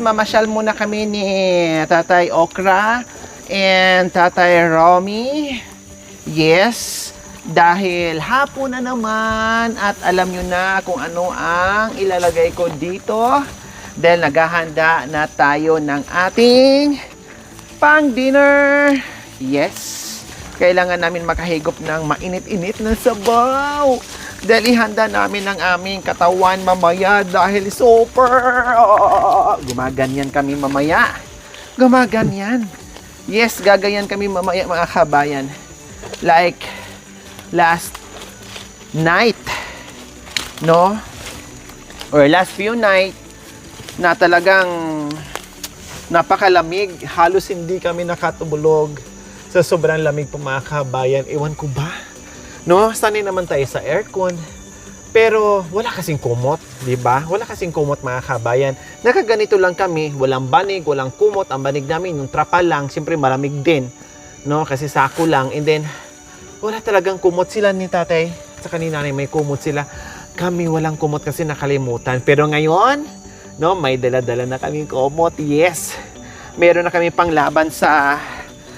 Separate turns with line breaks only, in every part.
mamasyal muna kami ni Tatay Okra and Tatay Romy. Yes, dahil hapon na naman at alam nyo na kung ano ang ilalagay ko dito. Dahil naghahanda na tayo ng ating pang-dinner. Yes, kailangan namin makahigop ng mainit-init na sabaw. Dahil ihanda namin ang aming katawan mamaya dahil super. Gumaganyan kami mamaya. Gumaganyan. Yes, gagayan kami mamaya mga kabayan. Like last night, no? Or last few night na talagang napakalamig. Halos hindi kami nakatulog sa sobrang lamig po mga kabayan. Ewan ko ba? No, sanay naman tayo sa aircon. Pero wala kasing kumot, di ba? Wala kasing kumot mga kabayan. Nakaganito lang kami, walang banig, walang kumot. Ang banig namin, yung trapal lang, siyempre malamig din. No, kasi sako lang. And then, wala talagang kumot sila ni tatay. Sa kanina may kumot sila. Kami walang kumot kasi nakalimutan. Pero ngayon, no, may dala-dala na kami kumot. Yes. Meron na kami panglaban sa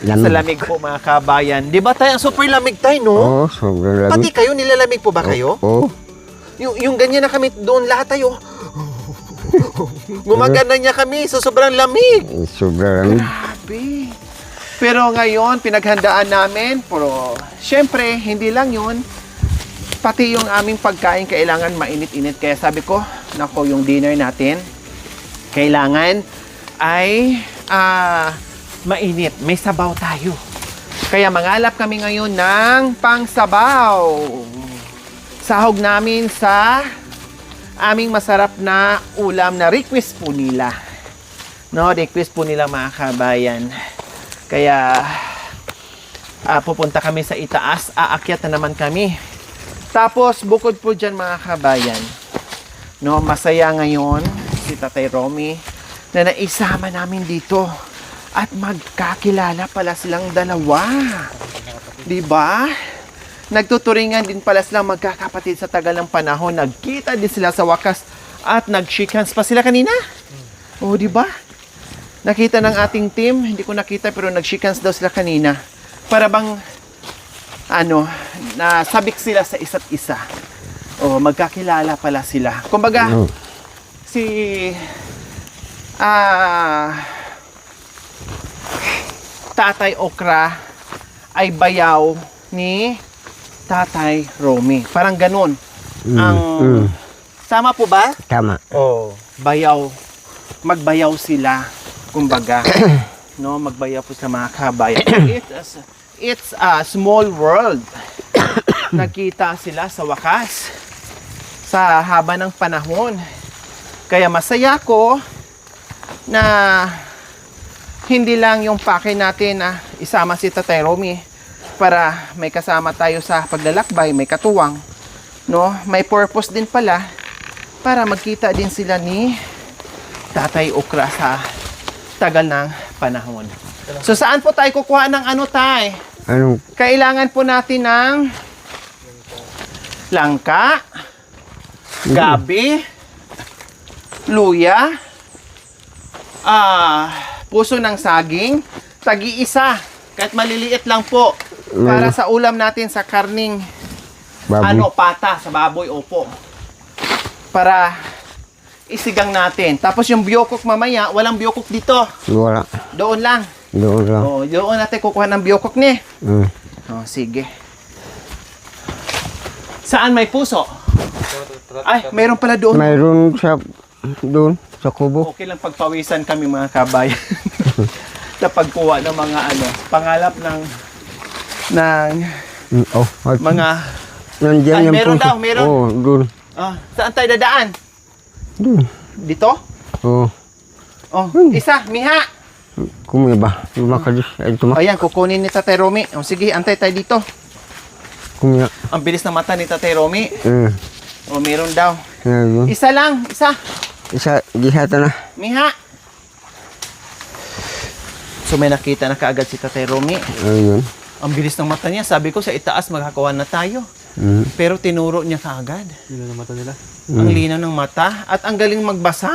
lamig po mga kabayan. Di ba tayo? Super lamig tayo, no?
Oo, sobrang lamig.
Pati kayo, nilalamig po ba kayo?
Oo.
Yung ganyan na kami doon lahat tayo. Gumagana niya kami sa sobrang lamig.
Sobrang lamig.
Grabe. Pero ngayon, pinaghandaan namin. Pero, syempre, hindi lang yun. Pati yung aming pagkain, kailangan mainit-init. Kaya sabi ko, nako, yung dinner natin, kailangan ay mainit. May sabaw tayo. Kaya mangalap kami ngayon ng pangsabaw. Sahog namin sa aming masarap na ulam na request po nila. No, request po nila mga kabayan. Kaya pupunta kami sa itaas. Aakyat na naman kami. Tapos bukod po dyan mga kabayan, no, masaya ngayon si Tatay Romy na naisama namin dito. At magkakilala pala silang dalawa. Diba? Nagtuturingan din pala silang magkakapatid sa tagal ng panahon. Nagkita din sila sa wakas at nag-shake hands pa sila kanina. Oh, diba? Nakita ng ating team. Hindi ko nakita pero nag-shake hands daw sila kanina. Para bang, nasabik sila sa isa't isa. Oh, magkakilala pala sila. Kumbaga, si Tatay Okra ay bayaw ni Tatay Romy. Parang ganun. Tama po ba?
Tama.
Oh, bayaw. Magbayaw sila. Kumbaga. No, magbayaw po sa mga kabayan. It's a small world. Nagkita sila sa wakas. Sa haba ng panahon. Kaya masaya ko na hindi lang yung pake natin na isama si Tatay Romy para may kasama tayo sa paglalakbay, may katuwang, no? May purpose din pala para magkita din sila ni Tatay Okra sa tagal ng panahon. So saan po tayo kukuha ng tay?
Anong?
Kailangan po natin ng langka, gabi, luya, puso ng saging, tagi-isa, kahit maliliit lang po, para sa ulam natin sa karning,
Baboy.
pata, sa baboy, opo. Para isigang natin. Tapos yung biyokok mamaya, walang biyokok dito.
Wala.
Doon lang.
Doon lang.
Oh, doon natin kukuha ng biyokok ni. Oh, sige. Saan may puso? Ay, mayroon pala doon.
Mayroon sa doon sa kubo.
Okay lang pagpawisan kami mga kabayan. Sa pagkuha ng mga pangalap ng mga
nandiyan
ay,
yung
meron
puso.
daw, meron.
Oh, doon.
Saan tayo dadaan?
Doon.
Dito?
Oh.
Oh, isa, miha.
Kumuya ba? Lumakadis. Ay, tumak.
Ayan, kukunin ni Tatay Romy. Oh, sige, antay tayo dito.
Kumuya.
Ang bilis ng mata ni Tatay Romy. Oh, meron daw.
Ayun.
Isa lang, isa.
Isa, gihata na.
Miha. So may nakita na kaagad si Tatay Romy.
Ayun.
Ang bilis ng mata niya. Sabi ko sa itaas magkakawan na tayo. Pero tinuro niya kaagad.
Linaw ng mata nila.
Ang linaw ng mata. At ang galing magbasa.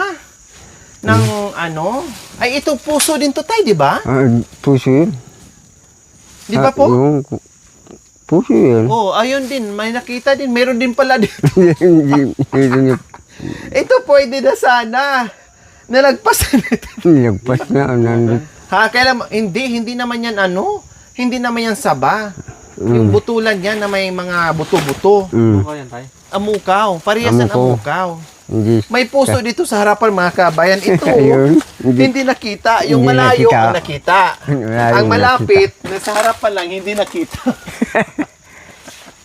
ng ano? Ay, ito puso din to tay, di ba?
Puso yun.
Di ba po?
Yung puso yun.
Oh, ayun din. May nakita din. Meron din pala din.
Hindi
Ito pwede na sana. Nalagpas na ito.
nilagpas na. Nandun.
Ha, kailan, hindi naman yan ano. Hindi naman yan saba. Yung butulan yan na may mga buto-buto. Amukaw. Parehas ng amukaw.
Hindi.
May puso dito sa harapan mga kabayan. Ito,
Ayun.
hindi nakita. Yung
Hindi
malayo
nakita.
ang nakita.
Malayo
Ang malapit, nasa harapan lang, hindi nakita.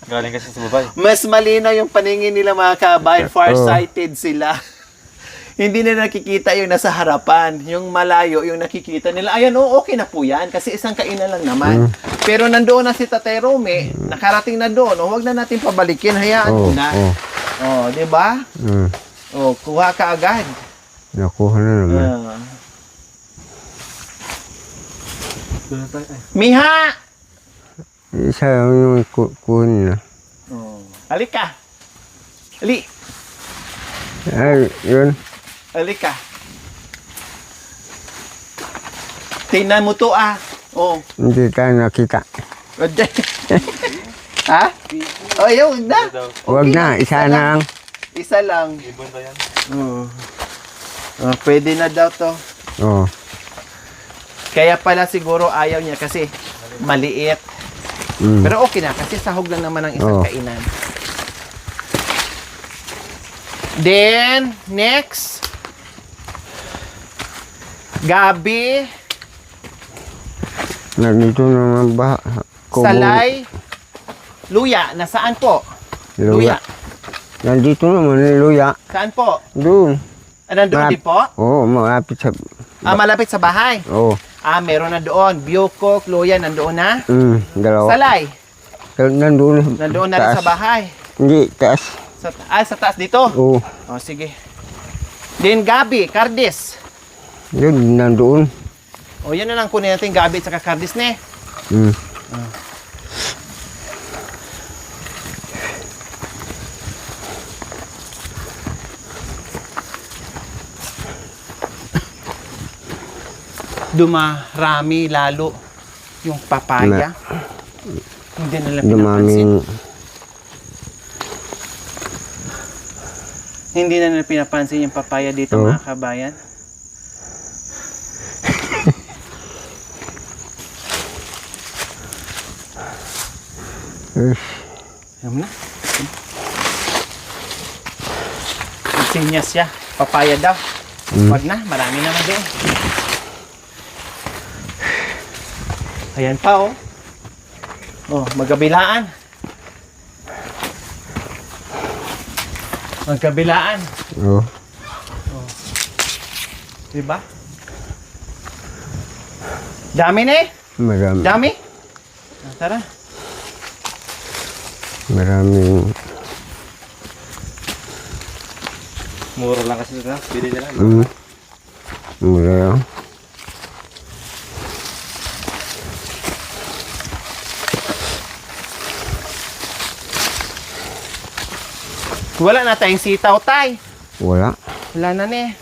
Galing kasi sa babae.
Mas malinaw yung paningin nila mga kabayan. Farsighted sila. Hindi na nakikita yung nasa harapan. Yung malayo, yung nakikita nila. Ayan, okay na po yan. Kasi isang kainan lang naman. Pero nandoon na si Tatay Rome. Nakarating na doon. Huwag na natin pabalikin. Hayaan mo na. Di ba? Kuha ka agad.
Nakuha na naman.
Miha!
Isa yung kuha nila.
Halika. Ali.
Ay, yun.
Halika. Tingnan mo to
Hindi tayo nakita.
Ha? Yun na.
Huwag na, isa na lang.
Isa lang.
Ibon to yan.
Pwede na daw to.
Oo.
Kaya pala siguro ayaw niya kasi maliit. Pero okay na kasi sahog lang naman ang isang kainan. Then, next. Gabi.
Nandito naman ba?
Salay. Luya. Nasaan po?
Luya. Nandito naman yung luya.
Saan po?
Doon.
Nandun din po?
Oo, malapit sa...
Malapit sa bahay.
Oo.
Meron na doon. Biyokok, luya, nandoon na.
Dalawa.
Salay.
Nandun.
Nandoon na rin sa bahay.
Hindi, taas.
Sa taas dito?
Oo.
Sige. Then gabi, kardis.
Yun, nandoon.
Yan na lang kunin natin gabi at saka kardis ne. Dumarami lalo yung papaya. Hindi nila pinapansin.
Dumaming...
Hindi na nila pinapansin yung papaya dito mga kabayan. Alam na. Sinyas siya. Papaya daw. Wag na. Marami naman doon. Ayan pa magkabilaan. Magkabilaan.
Oo.
Diba? Dami na
Marami.
Dami? Tara.
Maraming...
Mura lang kasi ito. Bili nila.
Mura lang.
Wala na tayong sitaw, tay.
Wala.
Wala na ne.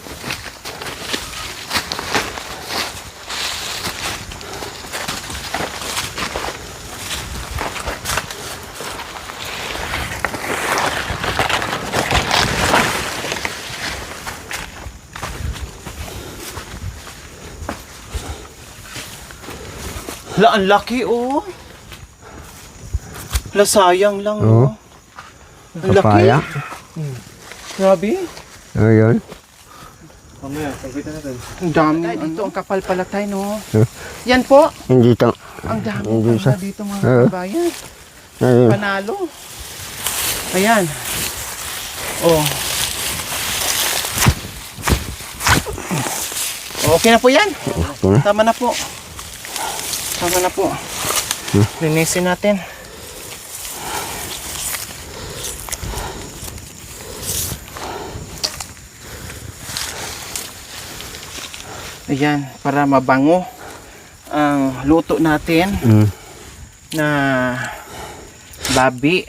Ang laki sayang lang Ang laki.
Papaya.
Grabe.
Ayun.
Mamaya, pagkita natin.
Ang dami. Dito ang kapal pala tayo, no? Yan po.
Hindi ito.
Ang dami
Hindi
pala
siya.
dito mga kabayan.
Ayun.
Panalo. Ayan. Okay na po yan. Tama na po. Tama na po. Linisin natin. Ayan, para mabango ang luto natin na babi.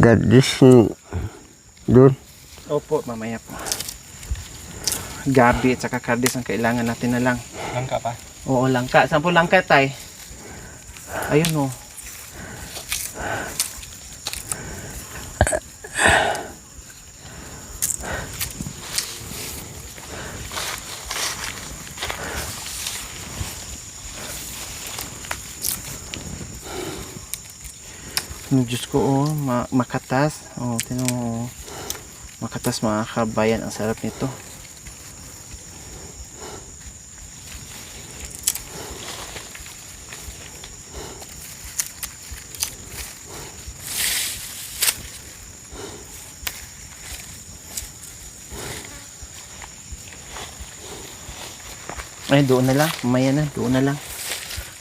Gadis Doon.
Opo.
Mamaya po. Gabi at saka kardis ang kailangan natin na lang.
Langka pa.
Oo, langka. Saan po langka, tay? Ayun, oh. Diyos ko, oh, makatas. Oh, tino, oh. Makatas mga kabayan. Ang sarap nito. Ay, doon na lang. Mamaya na, doon na lang.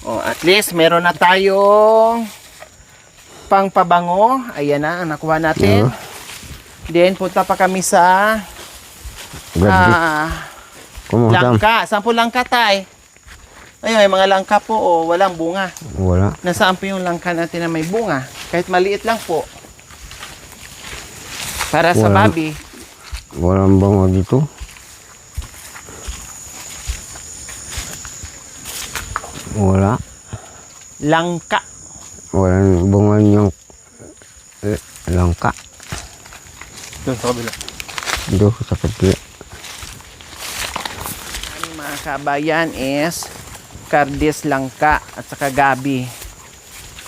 Oh, at least meron na tayong pangpabango. Ayan na, ang nakuha natin. Then, punta pa kami sa
Gabi. Kumusta?
langka. Saan po langka, tay? Ayun, may mga langka po, oh, walang bunga.
Wala.
Nasaan po yung langka natin na may bunga? Kahit maliit lang po. Para sa
Wala.
babi.
Walang bango dito. Wala.
Langka.
Walang bunga yung langka.
Doon sa kabila.
Doon sa kapila.
Ang mga kabayan is kardis, langka at saka gabi.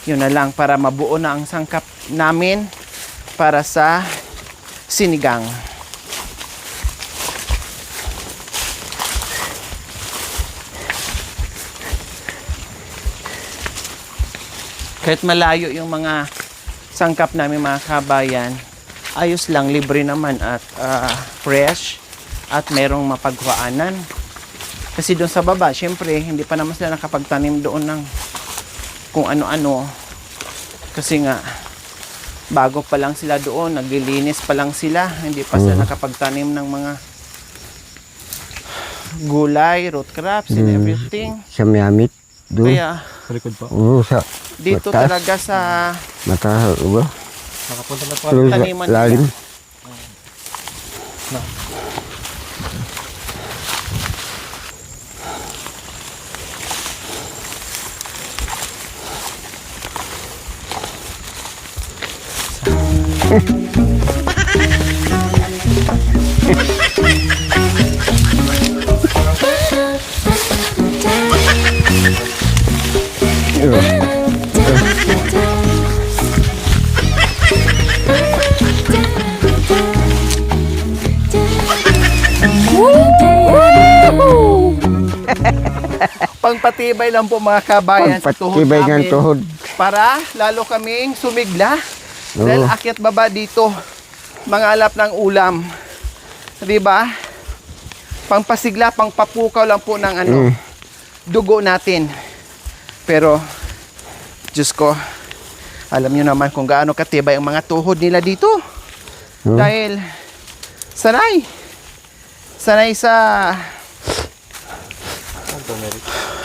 Yun na lang para mabuo na ang sangkap namin para sa sinigang. Kahit malayo yung mga sangkap namin mga kabayan, ayos lang, libre naman at fresh at merong mapagkuhaanan. Kasi doon sa baba, syempre, hindi pa naman sila nakapagtanim doon ng kung ano-ano. Kasi nga, bago pa lang sila doon, naglilinis pa lang sila, hindi pa sila nakapagtanim ng mga gulay, root crops, and everything.
Sa Miamit. Doon.
Kaya,
Sa likod pa.
Oo, sa
dito
mataas.
talaga sa
Mataas, ba?
Nakapunta na po.
Doon sa
taniman
lalim.
pangpatibay lang po mga kabayan sa tuhod
Pagpatibay ng
namin.
tuhod.
Para lalo kaming sumigla.
Oo.
Dahil akyat baba dito, mangalap ng ulam. Di ba? Pangpasigla, pangpapukaw lang po ng ano, dugo natin. Pero, Diyos ko, alam nyo naman kung gaano katibay ang mga tuhod nila dito. Dahil, sanay. Sanay sa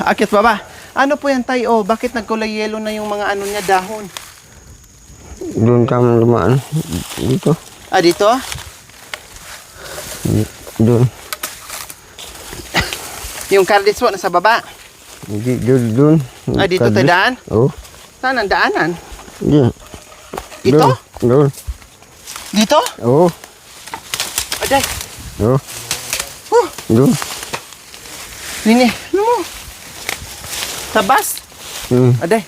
akyat baba. Ano po yan tayo? Bakit nagkulay yellow na yung mga ano niya, dahon?
Doon kami lumaan. Dito.
Ah, dito?
Doon.
Yung kardis po, nasa baba.
Doon.
Ah, dito tayo daan?
Oo.
Saan ang daanan?
Diyan.
Ito?
Doon.
Dito?
Oo.
Aday.
Oo.
Oh,
Doon.
nini. Ano mo? Tabas.
Hmm.
Aday.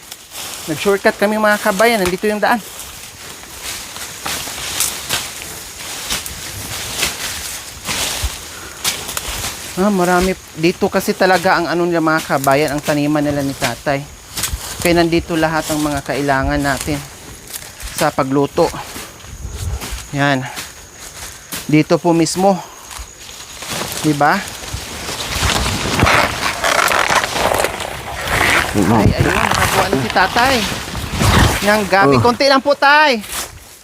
Nag-shortcut kami mga kabayan. Nandito yung daan. Ah, marami. Dito kasi talaga ang ano nila mga kabayan, ang taniman nila ni tatay. Kaya nandito lahat ang mga kailangan natin sa pagluto. Yan. Dito po mismo. Diba? Ay, ayun, nakakuha na si tatay. Yang gabi.
Oh.
Konti lang po, tay.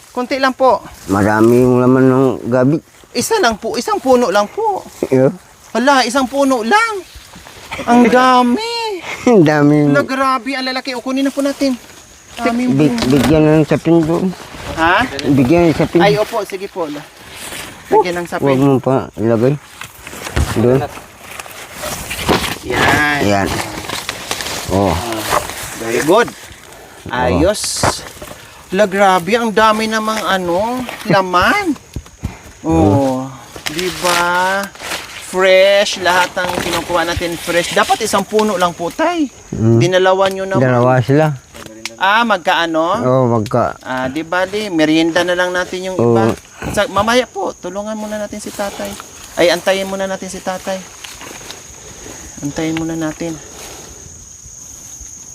Konti lang po.
Marami yung laman ng gabi.
Isa lang po. Isang puno lang po.
Iyo.
Hala, isang puno lang. Ang dami.
Ang dami.
Hala, grabe. Ang lalaki. O, kunin na po natin. Daming bunga.
Bigyan na ng sapin doon.
Ha?
Bigyan sa pin.
Ay, opo, sige po. Lagyan ng
Huwag
sapin.
mo pa ilagay. Doon.
Yan.
Ayan. Oh.
Very good. Ayos. La, grabe, ang dami namang laman. Oh, di ba? Fresh, lahat ng kinukuha natin fresh. Dapat isang puno lang po, tay. Dinalawan nyo naman.
Dalawa sila.
Magkaano?
Oh, magka.
Di bali, merienda na lang natin yung iba. Mamaya po, tulungan muna natin si tatay. Ay, antayin muna natin si tatay. Antayin muna natin.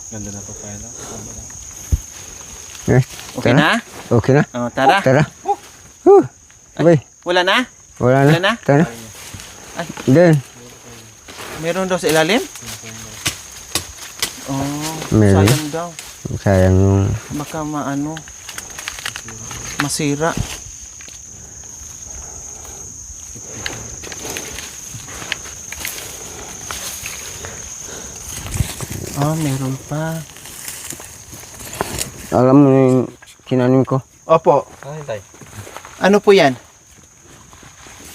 Ganda na pa na.
Eh,
Okay
tara.
na?
Okay na.
Oh, tara.
Tara.
Oh.
Abay,
Wala na?
wala
Wala
na.
na?
Tara.
Ay.
Doon.
Meron daw sa ilalim? Oh,
Meron.
sayang daw.
Sayang yung
Baka masira. Meron pa.
alam mo yung kinanim ko.
Opo.
Ano tay?
Ano po yan?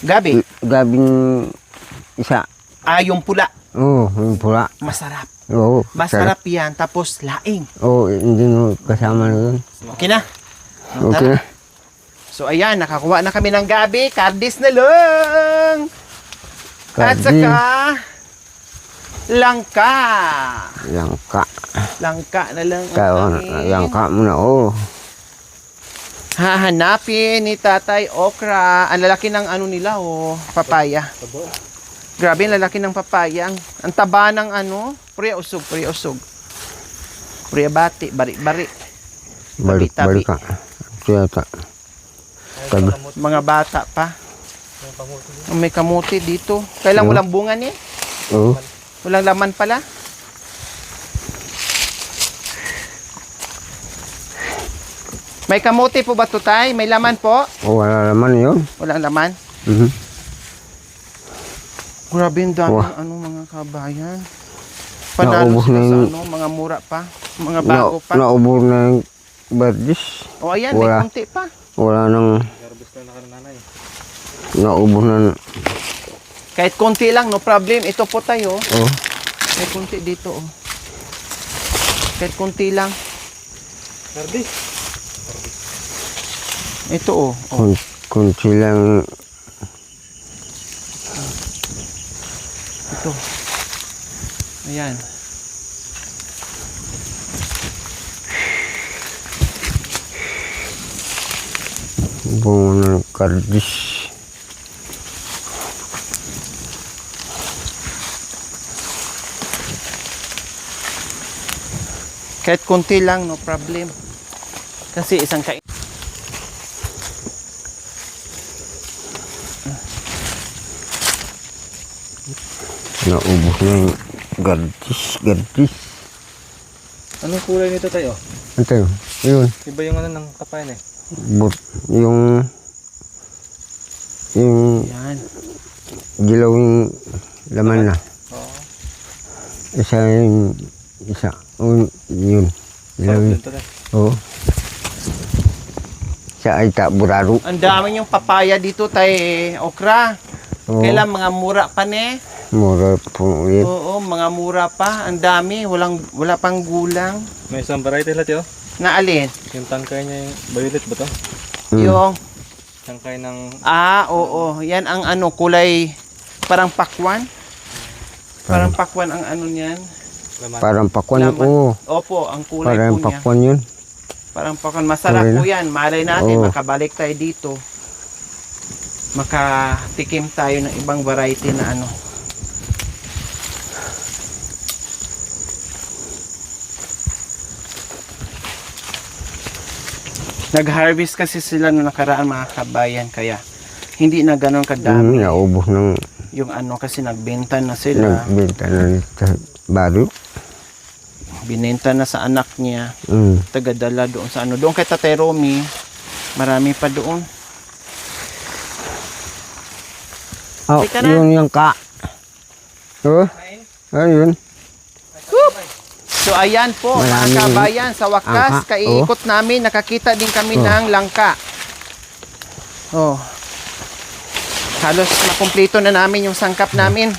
Gabi?
Gabing isa.
Yung pula.
Oo, yung pula.
Masarap.
Oo.
Masarap yan. Tapos laing.
Oo, hindi mo kasama na doon.
Okay na?
Okay na.
So ayan, nakakuha na kami ng gabi. Kardis na lang. At
Kardis.
saka langka.
Langka.
Langka na lang.
Langka muna, oo.
Hahanapin ni Tatay Okra. Ang lalaki ng nila, papaya. Grabe, ang lalaki ng papaya. Ang taba ng priya usog. Priya bati, bari-bari.
Balik ka. Tiyata. Tabi.
Mga bata pa. May kamuti dito. Kailan walang bunga ni?
Oo.
Walang laman pala. May kamuti po ba to, tay? May laman po?
Oh, wala naman yun.
Walang laman?
Mhm.
Grabe ang dami
Wah.
mga kabayan. Panalo
Naubos
sila
na
sa
yung-
mga mura pa. Mga bago pa.
Naubos na yung berdis.
Ayan,
Wala.
may kunti pa.
Wala nang
Garbus na nanay.
naubos na.
Kahit kunti lang, no problem. Ito po tayo.
Oh.
May kunti dito, Kahit kunti lang.
Garbus.
Ito,
Kunti lang.
Ito. Ayan.
Bunga ng kardis.
Kahit kunti lang, no problem. Kasi isang kain.
Naubos na yung gardis.
Anong kulay nito tayo?
Ito yun.
Iba yung ng kapayan eh.
Yung
Ayan.
dilaw yung laman na.
Oo.
Isa. Oh, yun. Dilaw
Sarap
yun.
din to na.
Oo. Siya ay taburaro.
Ang dami yung papaya dito, tay Okra.
Oo.
Kailan mga mura pa ne?
Mura po ulit.
Oo, mga mura pa. Ang dami, wala pang gulang.
May isang variety lahat yun.
Na alin?
Yung tangkay niya yung violet ba to?
Yung
Tangkay ng
oo. Yan ang kulay parang pakwan. Parang pakwan ang niyan.
laman.
Parang pakwan.
Laman.
Oo.
Opo, ang kulay
Parang
po niya.
pakwan yun.
Parang pakwan. Masarap
Okay na.
po yan. Malay natin,
Oo.
makabalik tayo dito. Makatikim tayo ng ibang variety na Nag-harvest kasi sila noong nakaraan, mga kabayan, kaya hindi na ganoon kadami
Naubos ng
yung kasi nagbenta na sila.
nagbenta na sa baro.
Binenta na sa anak niya.
Mm.
Tagadala doon sa doon kay Tatay Romy. Marami pa doon.
Oh,
Teka na.
yun yung ka. Oh, ayun.
So ayan po mga
Maraming
kabayan, sa wakas,
angka,
kaiikot namin, nakakita din kami ng langka. Oh. Halos makumpleto na namin yung sangkap namin.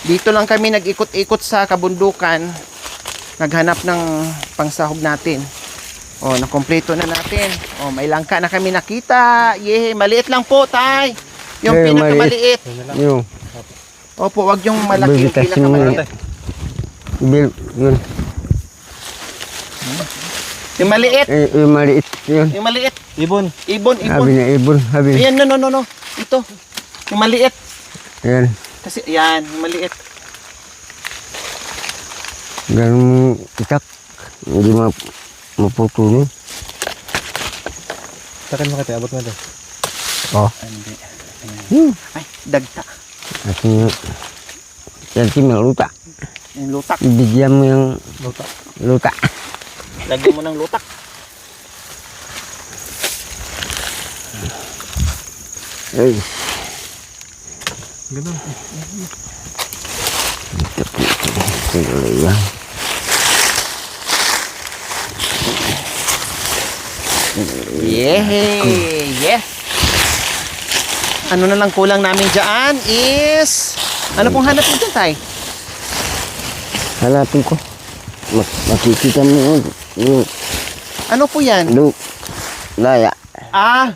Dito lang kami nag-ikot-ikot sa kabundukan, naghanap ng pangsahog natin. Oh, nakumpleto na natin. Oh, may langka na kami nakita. Yehey, maliit lang po, tay. Yung
Eh,
pinakamaliit.
Yung
Opo, wag yung malaki, yung
Vegetation
pinakamaliit.
yun.
Yung maliit,
Yung maliit yun.
yung maliit.
Ibon.
Ibon,
Sabi
ibon.
na ibon. Sabi.
Ayan, no. Ito. Yung maliit.
Ayan.
Kasi, yan, yung maliit.
Ganun itak. Hindi maputulong.
Takin mo kati, abot mo ito.
Oh.
Hindi.
Hmm.
Ay, dagta.
Ating yan si luta.
Yung lutak.
Bigyan mo yung
Luta.
luta.
Lagyan mo ng lutak.
Ay.
Ganun.
Sige yan.
Yehey! Yes! Ano na lang kulang namin dyan is... Ano pong hanap nyo dyan, tay?
Hanapin ko. Makikita mo yung
Ano po yan?
laya.
Ah!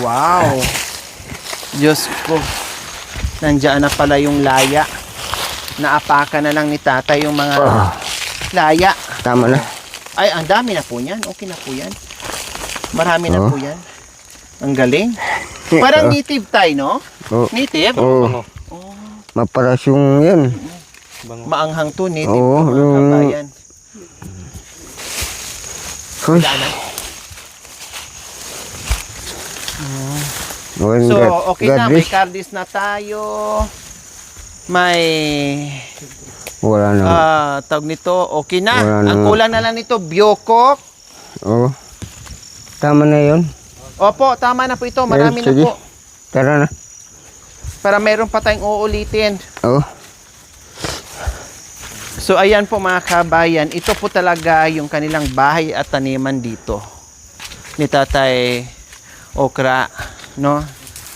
Wow! Diyos ko. Nandiyan na pala yung laya. Naapakan na lang ni tatay yung mga laya.
Tama na.
Ay, ang dami na po niyan. Okay na po yan. Marami na
Oh.
po yan. Ang galing. Parang native tayo, no?
Oh.
Native?
Oh. Maparasyong yan.
Bango.
Maanghang to, native
Oo,
to, mga
yung-
kabayan.
Hoy.
Daanan.
Well,
So,
God-
okay
God
na. May
bless.
cardis na tayo. May...
Wala na.
tawag nito, okay na.
Wala na.
Ang kulang na lang nito, Biokok.
Oh. Tama na yun.
Opo, tama na po ito. Marami na
sige.
po.
Tara na.
Para meron pa tayong uulitin.
Oh.
So ayan po mga kabayan, ito po talaga yung kanilang bahay at taniman dito ni Tatay Okra, no?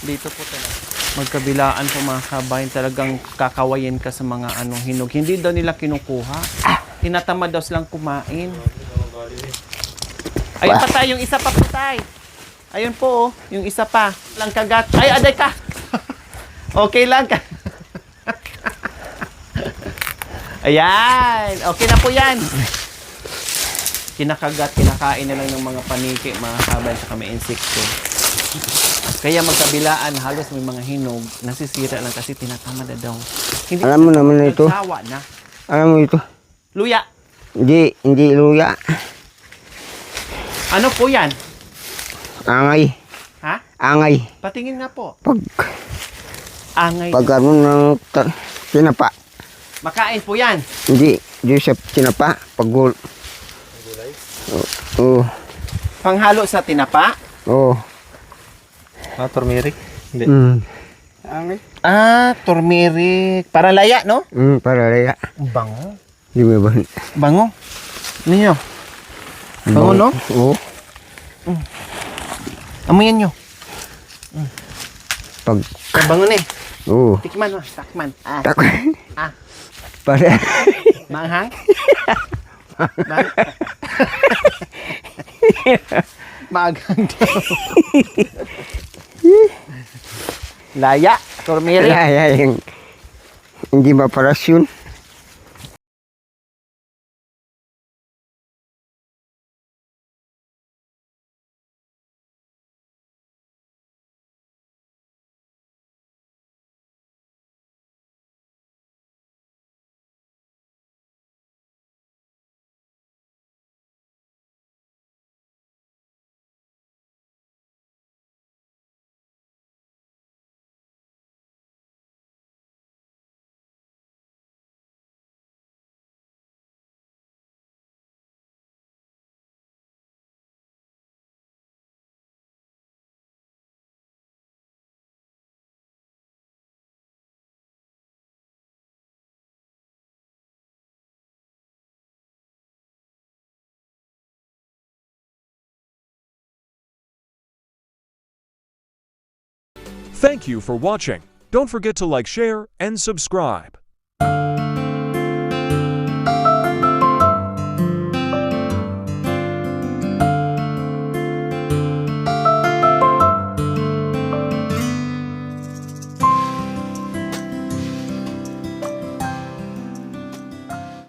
Dito po talaga. Magkabilaan po mga kabayan, talagang kakawayin ka sa mga hinog. Hindi daw nila kinukuha. Tinatamad daw silang kumain. Ayun pa tayo, yung isa pa po tayo. Ayun po, yung isa pa. Lang kagat. Ay, aday ka! Okay lang ka. Ayan. Okay na po yan. Kinakagat, kinakain na lang ng mga paniki, mga kabay, sa may insekto. Kaya magkabilaan, halos may mga hinog, nasisira lang kasi tinatamad na daw. Hindi
Alam mo naman na ito.
nagsawa na.
Alam mo ito.
Luya.
Hindi luya.
Ano po yan?
Angay.
Ha?
Angay.
Patingin nga po.
Pag
Angay.
ano ng tinapa.
Makain po yan.
Hindi sa tinapa. Pag gulay. Oh.
Panghalo sa tinapa.
Oh.
Turmeric? Hindi.
Angay.
Turmeric. Para laya, no?
Para laya.
Bango.
Di ba ba?
Bango. Ninyo. Bango, no?
Oo.
Amoyan nyo.
Pag,
Bango na eh.
oo.
Tikman mo. Takman.
Tak.
Ah.
Para.
Manghang? Maghang daw. Laya. Turmeric.
Laya yung hindi maparasyon.
Thank you for watching. Don't forget to like, share, and subscribe.